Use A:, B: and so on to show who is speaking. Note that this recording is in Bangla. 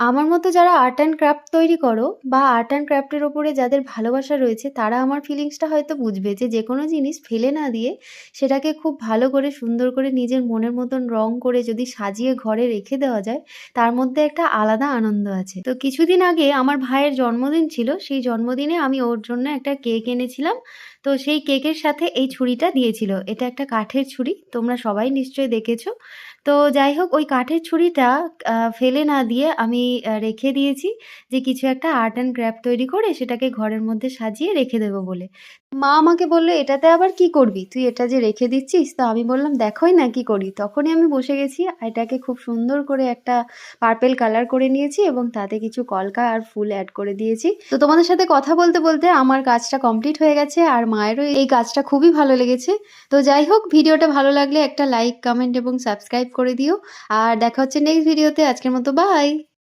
A: আমার মতো যারা আর্ট অ্যান্ড ক্রাফট তৈরি করো বা আর্ট অ্যান্ড ক্রাফটের ওপরে যাদের ভালোবাসা রয়েছে তারা আমার ফিলিংসটা হয়তো বুঝবে যে যেকোনো জিনিস ফেলে না দিয়ে সেটাকে খুব ভালো করে সুন্দর করে নিজের মনের মতন রং করে যদি সাজিয়ে ঘরে রেখে দেওয়া যায় তার মধ্যে একটা আলাদা আনন্দ আছে। তো কিছুদিন আগে আমার ভাইয়ের জন্মদিন ছিল, সেই জন্মদিনে আমি ওর জন্য একটা কেক এনেছিলাম। তো সেই কেকের সাথে এই ছুরিটা দিয়েছিল, এটা একটা কাঠের ছুরি, তোমরা সবাই নিশ্চয়ই দেখেছো। তো যাই হোক, ওই কাঠের ছুরিটা ফেলে না দিয়ে আমি রেখে দিয়েছি যে কিছু একটা আর্ট অ্যান্ড ক্রাফট তৈরি করে সেটাকে ঘরের মধ্যে সাজিয়ে রেখে দেবো বলে। মা আমাকে বলল, "এটাতে আবার কি করবি? তুই এটা যে রেখে দিচ্ছিস?" তো আমি বললাম, "দেখোই না কি করি।" তখনই আমি বসে গেছি, এটাকে খুব সুন্দর করে একটা পার্পেল কালার করে নিয়েছি এবং তাতে কিছু কলকা আর ফুল অ্যাড করে দিয়েছি। তো তোমাদের সাথে কথা বলতে বলতে আমার কাজটা কমপ্লিট হয়ে গেছে আর মায়েরও এই কাজটা খুবই ভালো লেগেছে। তো যাই হোক, ভিডিওটা ভালো লাগলে একটা লাইক, কমেন্ট এবং সাবস্ক্রাইব করে দিও। আর দেখা হচ্ছে নেক্সট ভিডিওতে। আজকের মতো বাই।